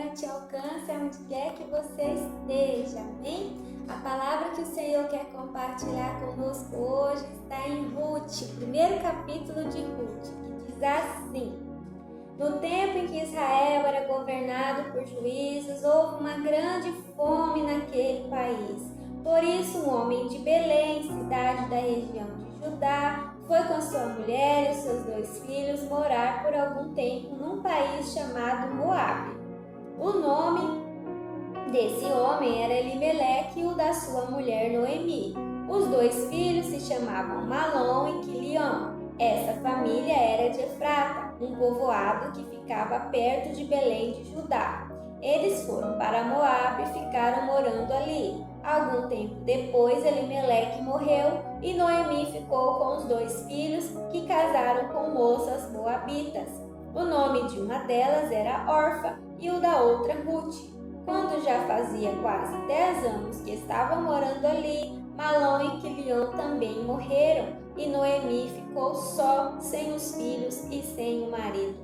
Pai te alcance aonde quer que você esteja, amém? A palavra que o Senhor quer compartilhar conosco hoje está em Ruth, primeiro capítulo de Ruth, que diz assim: No tempo em que Israel era governado por juízes, houve uma grande fome naquele país. Por isso, um homem de Belém, cidade da região de Judá, foi com sua mulher e seus 2 filhos morar por algum tempo num país chamado Moabe. O nome desse homem era Elimeleque e o da sua mulher Noemi. Os 2 filhos se chamavam Malom e Quilion. Essa família era de Efrata, um povoado que ficava perto de Belém de Judá. Eles foram para Moabe e ficaram morando ali. Algum tempo depois, Elimeleque morreu e Noemi ficou com os 2 filhos que casaram com moças moabitas. O nome de uma delas era Orfa e o da outra Ruth. Quando já fazia quase 10 anos que estavam morando ali, Malom e Quilion também morreram e Noemi ficou só, sem os filhos e sem o marido.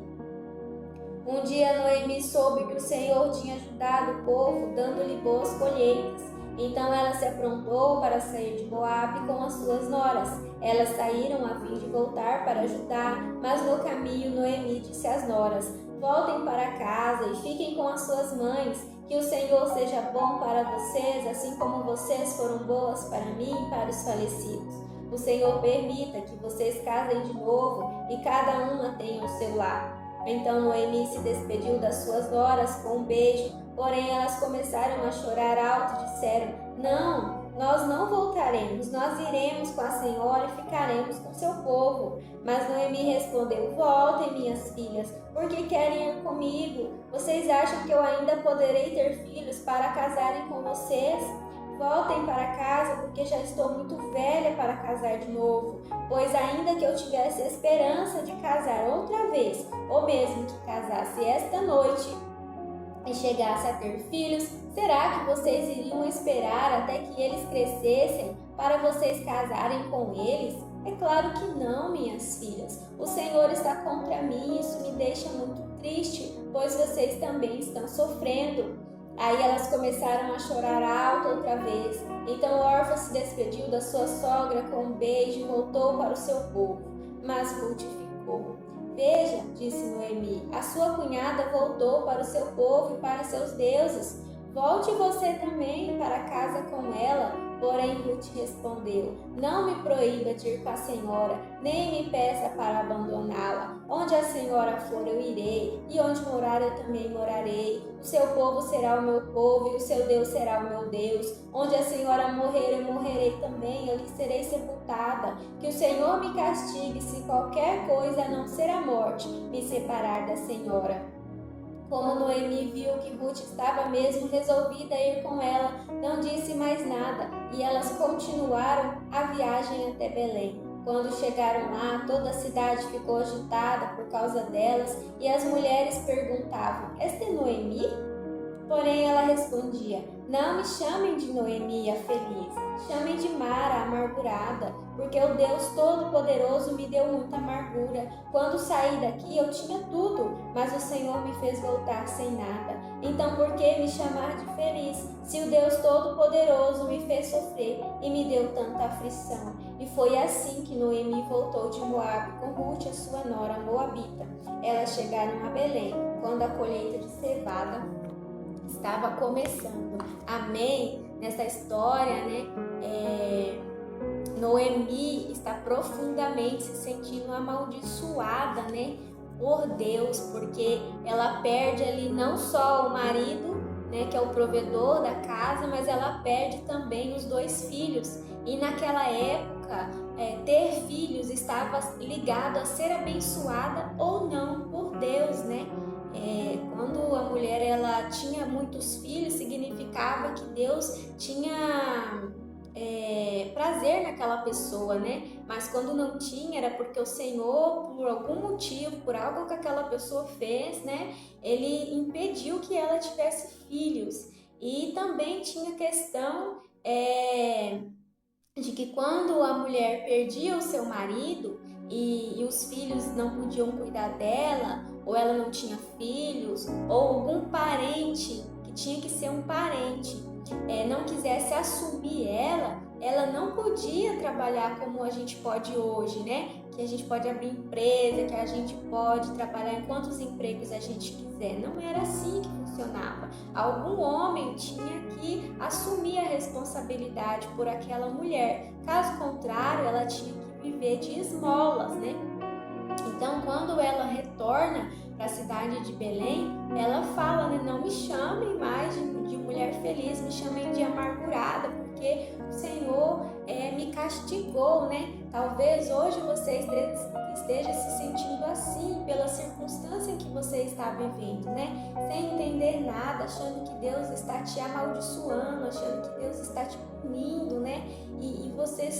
Um dia Noemi soube que o Senhor tinha ajudado o povo, dando-lhe boas colheitas. Então ela se aprontou para sair de Moabe com as suas noras. Elas saíram a fim de voltar para Judá, mas no caminho Noemi disse às noras: Voltem para casa e fiquem com as suas mães, que o Senhor seja bom para vocês, assim como vocês foram boas para mim e para os falecidos. O Senhor permita que vocês casem de novo e cada uma tenha o seu lar. Então Noemi se despediu das suas noras com um beijo, porém elas começaram a chorar alto e disseram: Não, nós não voltaremos, nós iremos com a senhora e ficaremos com seu povo. Mas Noemi respondeu: Voltem, minhas filhas, porque querem ir comigo. Vocês acham que eu ainda poderei ter filhos para casarem com vocês? Voltem para casa, porque já estou muito velha para casar de novo. Pois ainda que eu tivesse a esperança de casar outra vez, ou mesmo que casasse esta noite e chegasse a ter filhos, será que vocês iriam esperar até que eles crescessem para vocês casarem com eles? É claro que não, minhas filhas. O Senhor está contra mim e isso me deixa muito triste, pois vocês também estão sofrendo. Aí elas começaram a chorar alto outra vez. Então Orfa se despediu da sua sogra com um beijo e voltou para o seu povo. Mas Ruth ficou. Veja, disse Noemi, a sua cunhada voltou para o seu povo e para seus deuses. Volte você também para casa com ela. Porém Ruth respondeu: Não me proíba de ir com a senhora, nem me peça para abandoná-la. Onde a senhora for eu irei, e onde morar eu também morarei. O seu povo será o meu povo, e o seu Deus será o meu Deus. Onde a senhora morrer eu morrerei também, eu lhe serei sepultada. Que o Senhor me castigue se qualquer coisa a não ser a morte me separar da senhora. Como Noemi viu que Ruth estava mesmo resolvida a ir com ela, não disse mais nada e elas continuaram a viagem até Belém. Quando chegaram lá, toda a cidade ficou agitada por causa delas e as mulheres perguntavam: Esta é Noemi? Porém ela respondia: Não me chamem de Noemi, a feliz, chamem de Mara, a amargurada, porque o Deus Todo-Poderoso me deu muita amargura. Quando saí daqui eu tinha tudo, mas o Senhor me fez voltar sem nada. Então por que me chamar de feliz, se o Deus Todo-Poderoso me fez sofrer e me deu tanta aflição? E foi assim que Noemi voltou de Moabe com Ruth, a sua nora moabita. Elas chegaram a Belém, quando a colheita de cevada estava começando. Amém? Nessa história, né? Noemi está profundamente se sentindo amaldiçoada, né? Por Deus, porque ela perde ali não só o marido, né? Que é o provedor da casa, mas ela perde também os 2 filhos. E naquela época, ter filhos estava ligado a ser abençoada ou não por Deus, né? Quando a mulher ela tinha muitos filhos, significava que Deus tinha prazer naquela pessoa, né? Mas quando não tinha, era porque o Senhor, por algum motivo, por algo que aquela pessoa fez, né? Ele impediu que ela tivesse filhos. E também tinha questão de que quando a mulher perdia o seu marido e os filhos não podiam cuidar dela, ou ela não tinha filhos, ou algum parente, que tinha que ser um parente, não quisesse assumir ela não podia trabalhar como a gente pode hoje, né? Que a gente pode abrir empresa, que a gente pode trabalhar em quantos empregos a gente quiser. Não era assim que funcionava. Algum homem tinha que assumir a responsabilidade por aquela mulher. Caso contrário, ela tinha que viver de esmolas, né? Então, quando ela retorna para a cidade de Belém, ela fala, né, não me chamem mais de mulher feliz, me chamem de amargurada, porque o Senhor me castigou, né? Talvez hoje você esteja se sentindo assim pela circunstância em que você está vivendo, né? Sem entender nada, achando que Deus está te amaldiçoando, achando que Deus está te punindo, né? E você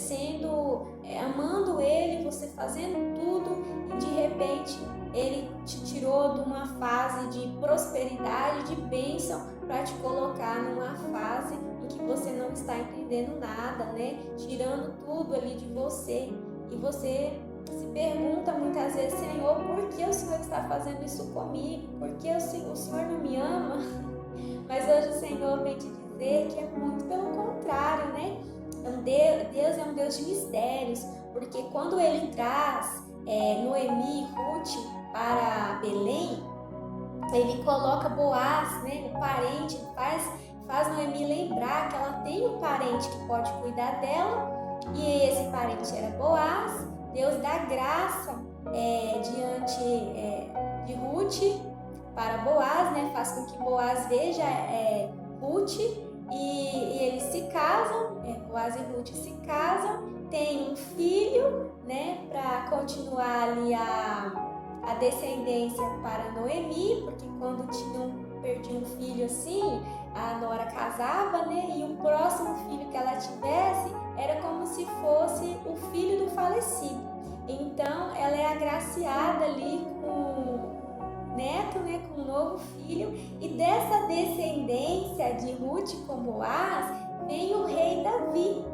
amando Ele, você fazendo tudo, e de repente Ele te tirou de uma fase de prosperidade, de bênção, para te colocar numa fase em que você não está entendendo nada, né? Tirando tudo ali de você. E você se pergunta muitas vezes, Senhor, por que o Senhor está fazendo isso comigo? Por que o Senhor não me ama? Mas hoje o Senhor vem te dizer que é muito pelo contrário, né? Deus é um Deus de mistérios, porque quando Ele traz Noemi e Ruth para Belém, Ele coloca Boaz, né, o parente, faz Noemi lembrar que ela tem um parente que pode cuidar dela, e esse parente era Boaz. Deus dá graça diante de Ruth para Boaz, né, faz com que Boaz veja Ruth, e eles se casam, Boaz e Ruth se casam, tem um filho, né, para continuar ali a descendência para Noemi, porque quando perdia um filho assim, a nora casava, né, e o próximo filho que ela tivesse era como se fosse o filho do falecido. Então ela é agraciada ali com neto, né, com um novo filho, e dessa descendência de Ruth com Boaz vem o rei Davi.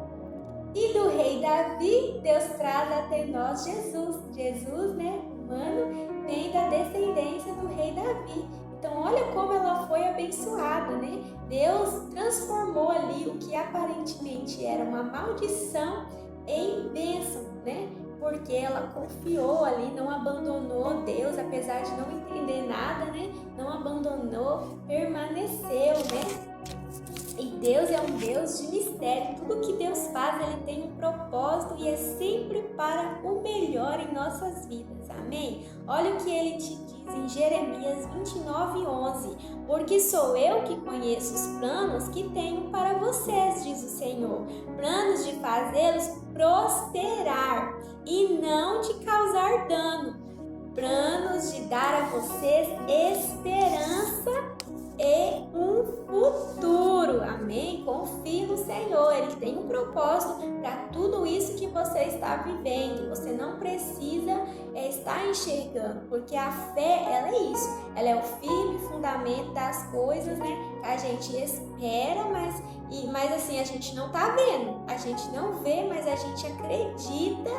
E do rei Davi, Deus traz até nós Jesus. Jesus, né, humano, vem da descendência do rei Davi. Então olha como ela foi abençoada, né? Deus transformou ali o que aparentemente era uma maldição em bênção, né? Porque ela confiou ali, não abandonou Deus, apesar de não entender nada, né? Não abandonou, permaneceu, né? E Deus é um Deus de mistério. Tudo que Deus faz, Ele tem um propósito e é sempre para o melhor em nossas vidas. Amém? Olha o que Ele te diz em Jeremias 29:11. Porque sou eu que conheço os planos que tenho para vocês, diz o Senhor. Planos de fazê-los prosperar e não de causar dano. Planos de dar a vocês esperança e um futuro. Amém? Confie no Senhor. Ele tem um propósito para tudo isso que você está vivendo. Você não precisa estar enxergando, porque a fé, ela é isso. Ela é o firme fundamento das coisas, né? A gente espera, mas assim, a gente não tá vendo. A gente não vê, mas a gente acredita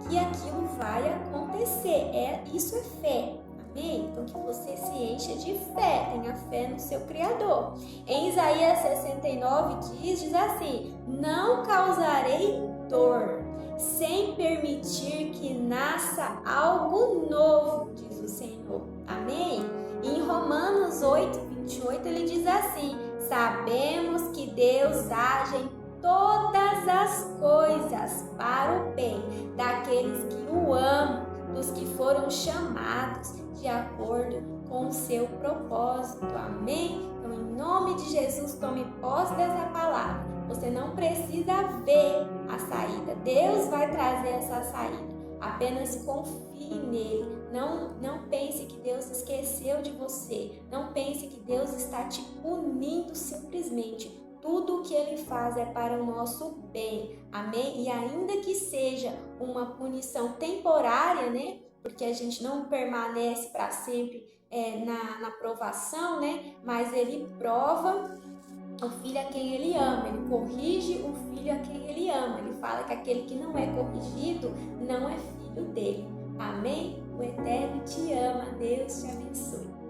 que aquilo vai acontecer. Isso é fé. Amém? Então que você se encha de fé, tenha fé no seu Criador. Em Isaías 69 diz assim: não causarei dor, sem permitir que nasça algo novo, diz o Senhor. Amém? Em Romanos 8:28 ele diz assim: sabemos que Deus age em todas as coisas para o bem daqueles que o amam, dos que foram chamados de acordo com o seu propósito. Amém? Então, em nome de Jesus, tome posse dessa palavra. Você não precisa ver a saída. Deus vai trazer essa saída. Apenas confie nele. Não pense que Deus esqueceu de você. Não pense que Deus está te punindo simplesmente. Tudo o que Ele faz é para o nosso bem. Amém? E ainda que seja uma punição temporária, né? Porque a gente não permanece para sempre na provação, né? Mas Ele prova o filho a quem Ele ama. Ele corrige o filho a quem Ele ama. Ele fala que aquele que não é corrigido não é filho dele. Amém? O Eterno te ama. Deus te abençoe.